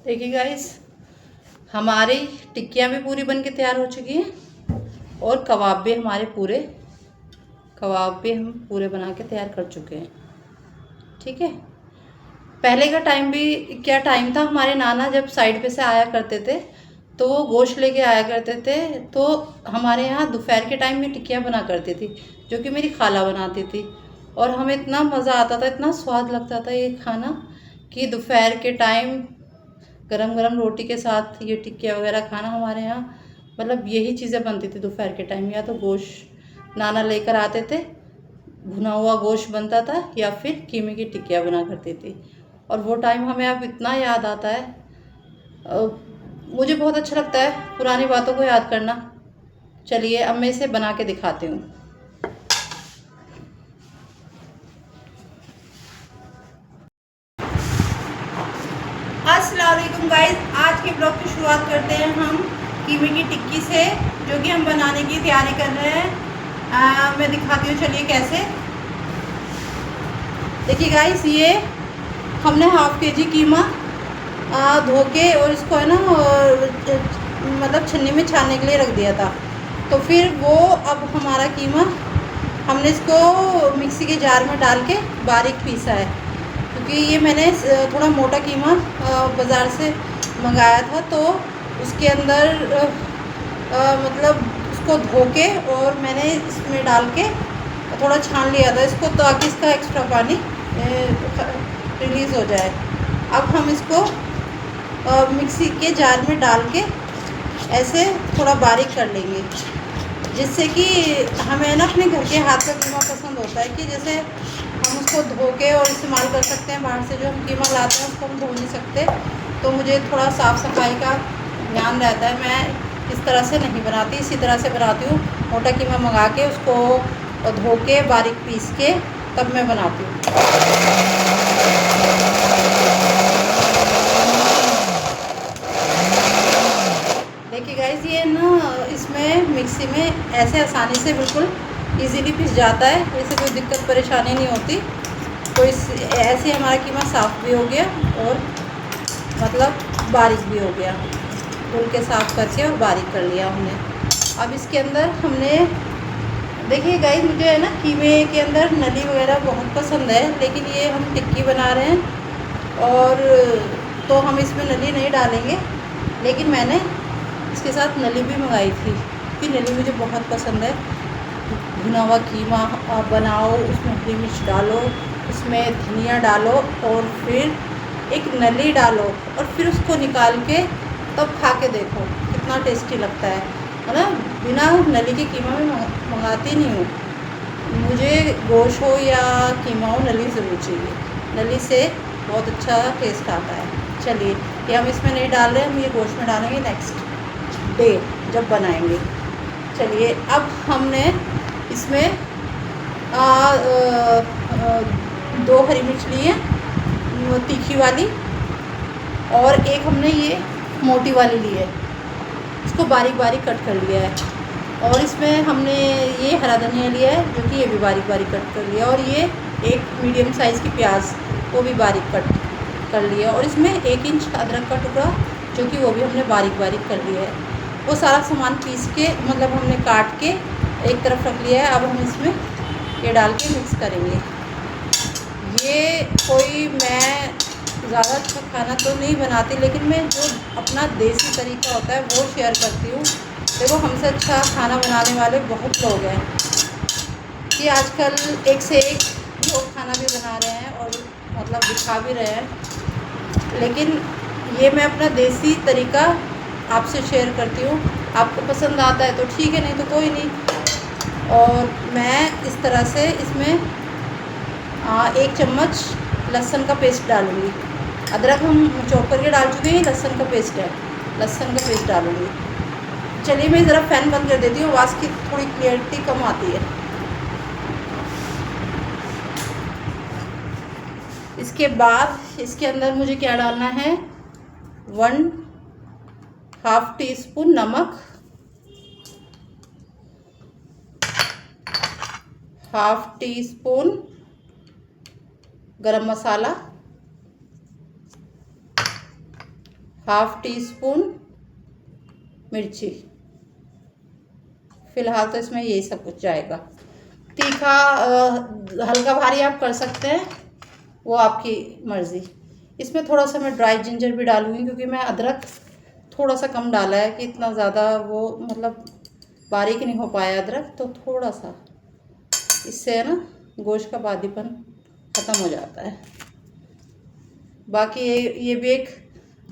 देखिए गाइस, हमारी टिक्कियाँ भी पूरी बन के तैयार हो चुकी हैं और कबाब भी हम पूरे बना के तैयार कर चुके हैं। ठीक है। पहले का टाइम भी क्या टाइम था, हमारे नाना जब साइड पे से आया करते थे तो वो गोश्त लेके आया करते थे, तो हमारे यहाँ दोपहर के टाइम में टिक्कियाँ बना करती थी, जो कि मेरी खाला बनाती थी। और हमें इतना मज़ा आता था, इतना स्वाद लगता था ये खाना कि दोपहर के टाइम गरम गरम रोटी के साथ ये टिक्कियाँ वगैरह खाना हमारे यहाँ मतलब यही चीज़ें बनती थी दोपहर के टाइम। या तो गोश्त नाना लेकर आते थे, भुना हुआ गोश्त बनता था, या फिर कीमे की टिक्कियाँ बना करती थी। और वो टाइम हमें अब इतना याद आता है। मुझे बहुत अच्छा लगता है पुरानी बातों को याद करना। चलिए अब मैं इसे बना के दिखाती हूँ। अस्सलाम वालेकुम गाइस, आज के ब्लॉग की शुरुआत करते हैं हम कीमे की टिक्की से, जो कि हम बनाने की तैयारी कर रहे हैं। मैं दिखाती हूँ, चलिए कैसे। देखिए गाइस, ये हमने हाफ केजी कीमा धो के और इसको है ना मतलब छन्नी में छानने के लिए रख दिया था। तो फिर वो अब हमारा कीमा हमने इसको मिक्सी के जार में डाल के बारीक पीसा है, क्योंकि ये मैंने थोड़ा मोटा कीमा बाज़ार से मंगाया था। तो उसके अंदर मतलब उसको धो के और मैंने इसमें डाल के थोड़ा छान लिया था इसको, ताकि इसका एक्स्ट्रा पानी रिलीज़ हो जाए। अब हम इसको मिक्सी के जार में डाल के ऐसे थोड़ा बारीक कर लेंगे, जिससे कि हमें ना अपने घर के हाथ का कीमा पसंद होता है कि जैसे हम उसको धो के और इस्तेमाल कर सकते हैं। बाहर से जो हम कीमा लाते हैं उसको हम धो नहीं सकते, तो मुझे थोड़ा साफ़ सफाई का ध्यान रहता है। मैं इस तरह से नहीं बनाती, इसी तरह से बनाती हूँ। मोटा कीमा मंगा के उसको धो के बारीक पीस के तब मैं बनाती हूँ। देखिए गाइस, ये ना इसमें मिक्सी में ऐसे आसानी से बिल्कुल इजीली पिस जाता है, इससे कोई दिक्कत परेशानी नहीं होती। तो इस ऐसे हमारा कीमा साफ़ भी हो गया और मतलब बारीक भी हो गया। धुल के साफ़ करके और बारीक कर लिया हमने। अब इसके अंदर हमने देखिए गाइस, मुझे है ना कीमे के अंदर नली वगैरह बहुत पसंद है, लेकिन ये हम टिक्की बना रहे हैं और तो हम इसमें नली नहीं डालेंगे। लेकिन मैंने इसके साथ नली भी मंगाई थी, कि नली मुझे बहुत पसंद है। भुना हुआ कीमा आप बनाओ, उसमें हरी मिर्च डालो, उसमें धनिया डालो और फिर एक नली डालो और फिर उसको निकाल के तब खा के देखो कितना टेस्टी लगता है ना। बिना नली के कीमा में मंगाती नहीं हूँ। मुझे गोश्त हो या कीमा हो, नली ज़रूर चाहिए। नली से बहुत अच्छा टेस्ट आता है। चलिए, ये हम इसमें नहीं डाल रहे हैं, हम ये गोश्त में डालेंगे नेक्स्ट डे जब बनाएंगे। चलिए, अब हमने इसमें 2 हरी मिर्च ली है तीखी वाली, और एक हमने ये मोटी वाली ली है, इसको बारीक बारीक कट कर लिया है। और इसमें हमने ये हरा धनिया लिया है, जो कि ये भी बारीक बारीक कट कर लिया। और ये एक मीडियम साइज़ की प्याज, वो भी बारीक कट कर लिया। और इसमें 1 इंच अदरक का टुकड़ा, जो कि वो भी हमने बारीक बारीक कर लिया है। वो सारा सामान पीस के मतलब हमने काट के एक तरफ रख लिया है। अब हम इसमें ये डाल के मिक्स करेंगे। ये कोई मैं ज़्यादा अच्छा खाना तो नहीं बनाती, लेकिन मैं जो अपना देसी तरीका होता है वो शेयर करती हूँ। देखो, हमसे अच्छा खाना बनाने वाले बहुत लोग हैं कि आजकल एक से एक लोग खाना भी बना रहे हैं और मतलब दिखा भी रहे हैं। लेकिन ये मैं अपना देसी तरीका आपसे शेयर करती हूँ। आपको पसंद आता है तो ठीक है, नहीं तो कोई नहीं। और मैं इस तरह से इसमें 1 चम्मच लहसुन का पेस्ट डालूँगी। अदरक हम चॉप करके डाल चुके हैं, लहसुन का पेस्ट है, लहसुन का पेस्ट डालूँगी। चलिए, मैं ज़रा फ़ैन बंद कर देती हूँ, आवाज़ की थोड़ी क्लियरिटी कम आती है। इसके बाद इसके अंदर मुझे क्या डालना है, 1/2 टीस्पून नमक, 1/2 टीस्पून गरम मसाला, हाफ टी स्पून मिर्ची। फ़िलहाल तो इसमें यही सब कुछ जाएगा। तीखा हल्का भारी आप कर सकते हैं, वो आपकी मर्ज़ी। इसमें थोड़ा सा मैं ड्राई जिंजर भी डालूँगी, क्योंकि मैं अदरक थोड़ा सा कम डाला है कि इतना ज़्यादा वो मतलब बारीक नहीं हो पाया अदरक, तो थोड़ा सा इससे है ना गोश्त का बादीपन ख़त्म हो जाता है। बाकी ये भी एक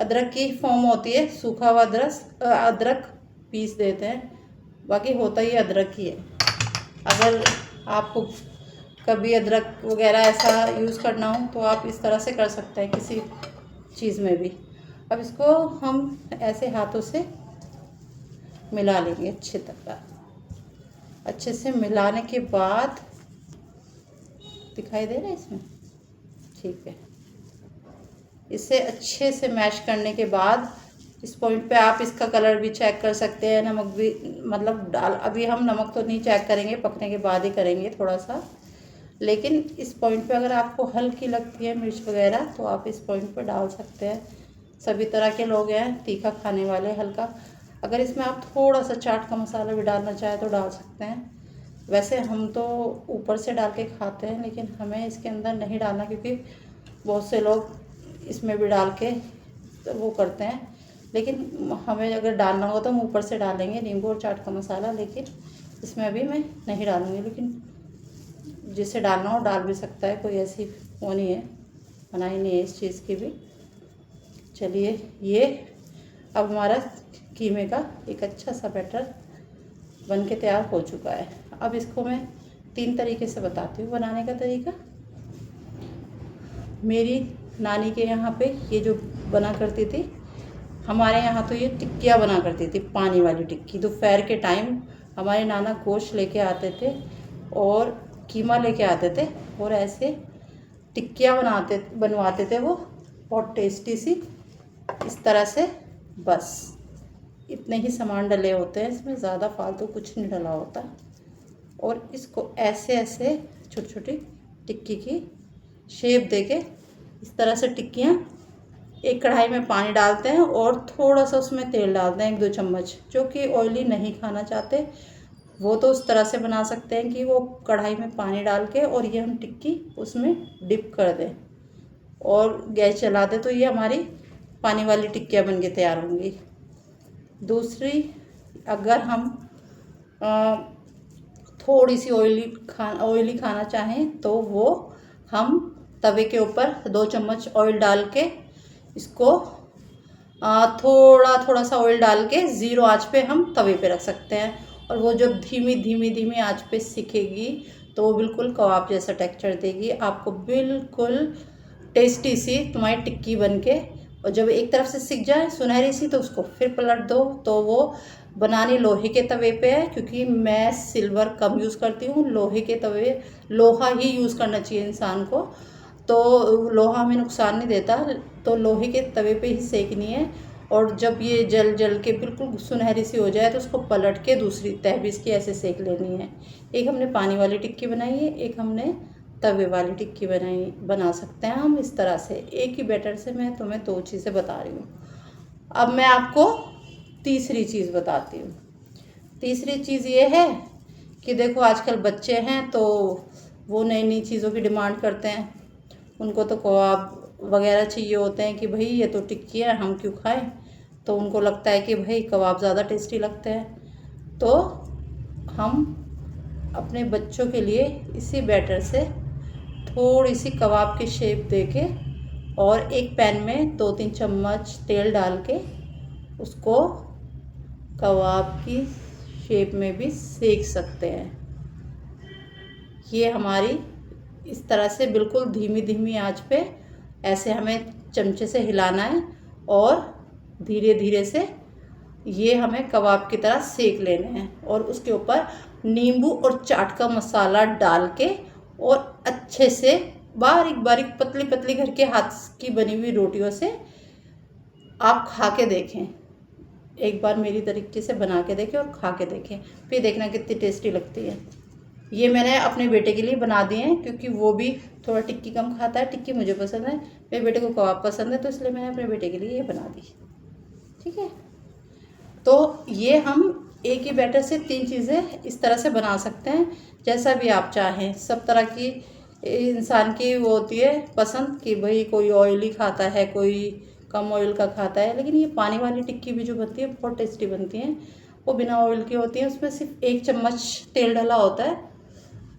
अदरक की फॉर्म होती है, सूखा हुआ अदरक पीस देते हैं, बाकी होता ही अदरक ही है। अगर आपको कभी अदरक वगैरह ऐसा यूज़ करना हो तो आप इस तरह से कर सकते हैं किसी चीज़ में भी। अब इसको हम ऐसे हाथों से मिला लेंगे अच्छे तरह। अच्छे से मिलाने के बाद दिखाई दे रहा है इसमें, ठीक है। इसे अच्छे से मैश करने के बाद इस पॉइंट पे आप इसका कलर भी चेक कर सकते हैं, नमक भी मतलब अभी हम नमक तो नहीं चेक करेंगे, पकने के बाद ही करेंगे थोड़ा सा। लेकिन इस पॉइंट पे अगर आपको हल्की लगती है मिर्च वगैरह तो आप इस पॉइंट पे डाल सकते हैं। सभी तरह के लोग हैं तीखा खाने वाले, हल्का। अगर इसमें आप थोड़ा सा चाट का मसाला भी डालना चाहें तो डाल सकते हैं। वैसे हम तो ऊपर से डाल के खाते हैं, लेकिन हमें इसके अंदर नहीं डालना, क्योंकि बहुत से लोग इसमें भी डाल के तो वो करते हैं। लेकिन हमें अगर डालना हो तो हम ऊपर से डालेंगे नींबू और चाट का मसाला, लेकिन इसमें अभी मैं नहीं डालूँगी। लेकिन जिसे डालना हो डाल भी सकता है, कोई ऐसी वो नहीं है, मनाही नहीं है इस चीज़ की भी। चलिए, ये अब हमारा कीमे का एक अच्छा सा बैटर बन के तैयार हो चुका है। अब इसको मैं 3 तरीके से बताती हूँ बनाने का तरीका। मेरी नानी के यहाँ पे ये जो बना करती थी, हमारे यहाँ तो ये टिक्कियाँ बना करती थी, पानी वाली टिक्की। दोपहर के टाइम हमारे नाना गोश्त लेके आते थे और कीमा लेके आते थे, और ऐसे टिक्कियाँ बनवाते थे वो, बहुत टेस्टी सी। इस तरह से बस इतने ही सामान डले होते हैं इसमें, ज़्यादा फालतू कुछ नहीं डला होता। और इसको ऐसे ऐसे छोटी छोटी टिक्की की शेप देके इस तरह से टिक्कियाँ, एक कढ़ाई में पानी डालते हैं और थोड़ा सा उसमें तेल डालते हैं 1-2 चम्मच। जो कि ऑयली नहीं खाना चाहते वो तो उस तरह से बना सकते हैं कि वो कढ़ाई में पानी डाल के और ये हम टिक्की उसमें डिप कर दें और गैस चला दें, तो ये हमारी पानी वाली टिक्कियाँ बन के तैयार होंगी। दूसरी, अगर हम थोड़ी सी ऑयली खाना चाहें तो वो हम तवे के ऊपर 2 चम्मच ऑयल डाल के इसको थोड़ा थोड़ा सा ऑयल डाल के 0 आंच पे हम तवे पे रख सकते हैं। और वो जब धीमी आंच पे सिकेगी तो वो बिल्कुल कबाब जैसा टेक्सचर देगी आपको, बिल्कुल टेस्टी सी तुम्हारी टिक्की बन के। और जब एक तरफ से सिक जाए सुनहरी सी तो उसको फिर पलट दो। तो वो बनानी लोहे के तवे पे है, क्योंकि मैं सिल्वर कम यूज़ करती हूँ। लोहे के तवे, लोहा ही यूज़ करना चाहिए इंसान को, तो लोहा हमें नुकसान नहीं देता, तो लोहे के तवे पे ही सेकनी है। और जब ये जल के बिल्कुल सुनहरी सी हो जाए तो उसको पलट के दूसरी तह भी इसकी ऐसे सेक लेनी है। एक हमने पानी वाली टिक्की बनाई है, एक हमने तवे वाली टिक्की बना सकते हैं हम इस तरह से। एक ही बैटर से मैं तुम्हें 2 चीज़ें बता रही हूँ। अब मैं आपको तीसरी चीज़ बताती हूँ। तीसरी चीज़ ये है कि देखो आजकल बच्चे हैं तो वो नई नई चीज़ों की डिमांड करते हैं। उनको तो कबाब वगैरह चाहिए होते हैं कि भाई ये तो टिक्की है, हम क्यों खाएं। तो उनको लगता है कि भाई कबाब ज़्यादा टेस्टी लगते हैं। तो हम अपने बच्चों के लिए इसी बैटर से थोड़ी सी कबाब की शेप देके और एक पैन में 2-3 चम्मच तेल डाल के उसको कबाब की शेप में भी सेक सकते हैं। ये हमारी इस तरह से बिल्कुल धीमी आंच पे ऐसे हमें चमचे से हिलाना है और धीरे धीरे से ये हमें कबाब की तरह सेक लेने हैं। और उसके ऊपर नींबू और चाट का मसाला डाल के और अच्छे से बारीक पतली घर के हाथ की बनी हुई रोटियों से आप खा के देखें। एक बार मेरी तरीके से बना के देखें और खा के देखें, फिर देखना कितनी टेस्टी लगती है। ये मैंने अपने बेटे के लिए बना दिए हैं, क्योंकि वो भी थोड़ा टिक्की कम खाता है। टिक्की मुझे पसंद है, मेरे बेटे को कबाब पसंद है, तो इसलिए मैंने अपने बेटे के लिए ये बना दी। ठीक है। तो ये हम एक ही बैटर से 3 चीज़ें इस तरह से बना सकते हैं, जैसा भी आप चाहें। सब तरह की इंसान की वो होती है पसंद कि भाई कोई ऑयली खाता है, कोई कम ऑयल का खाता है, लेकिन ये पानी वाली टिक्की भी जो बनती है बहुत टेस्टी बनती हैं। वो बिना ऑयल की होती है, उसमें सिर्फ 1 चम्मच तेल डाला होता है।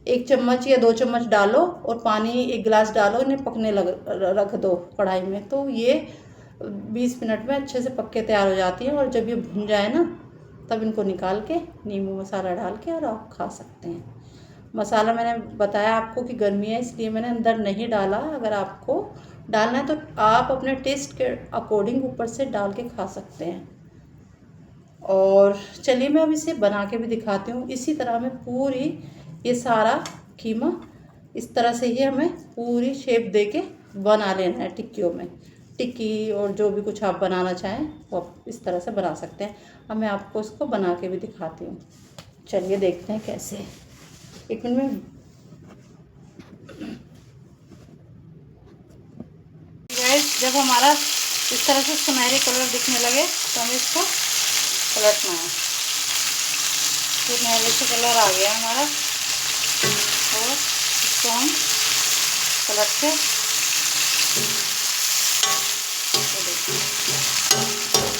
1 चम्मच या 2 चम्मच डालो और पानी 1 गिलास डालो, इन्हें पकने रख दो कढ़ाई में। तो ये 20 मिनट में अच्छे से पक के तैयार हो जाती है। और जब ये भुन जाए ना, तब इनको निकाल के नींबू मसाला डाल के और आप खा सकते हैं। मसाला मैंने बताया आपको कि गर्मी है इसलिए मैंने अंदर नहीं डाला। अगर आपको डालना है तो आप अपने टेस्ट के अकॉर्डिंग ऊपर से डाल के खा सकते हैं। और चलिए मैं अब इसे बना के भी दिखाती हूँ। इसी तरह हमें पूरी ये सारा कीमा इस तरह से ही हमें पूरी शेप दे के बना लेना है टिक्कियों में। टिक्की और जो भी कुछ आप बनाना चाहें वो आप इस तरह से बना सकते हैं। अब मैं आपको इसको बना के भी दिखाती हूँ। चलिए देखते हैं कैसे। 1 मिनट में गैस, जब हमारा इस तरह से सुनहरे कलर दिखने लगे तो हमें इसको पलटना है। सुनहरे से कलर आ गया हमारा और इसको हम पलट के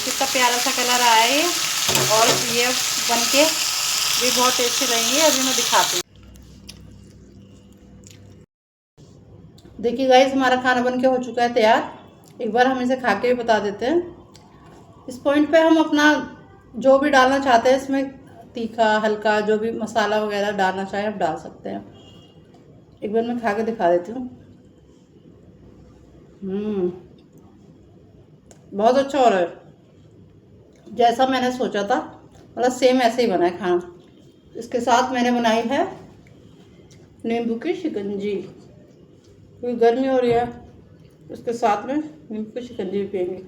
कितना प्यारा सा कलर आया ये। और ये बन के भी बहुत टेस्टी रहेंगे। अभी मैं दिखाती हूँ। देखिए गाइस, हमारा खाना बन के हो चुका है तैयार। एक बार हम इसे खा के भी बता देते हैं। इस पॉइंट पे हम अपना जो भी डालना चाहते हैं, इसमें तीखा हल्का जो भी मसाला वगैरह डालना चाहें आप डाल सकते हैं। एक बार मैं खा के दिखा देती हूँ। बहुत अच्छा हो रहा है, जैसा मैंने सोचा था, मतलब सेम ऐसे ही बना है खाना। इसके साथ मैंने बनाई है नींबू की शिकंजी, क्योंकि गर्मी हो रही है। इसके साथ में नींबू की शिकंजी भी पियेंगे।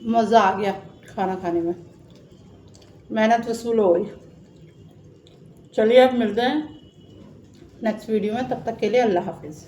मज़ा आ गया खाना खाने में, मेहनत वसूल हो गई। चलिए अब मिलते हैं नेक्स्ट वीडियो में, तब तक के लिए अल्लाह हाफिज़।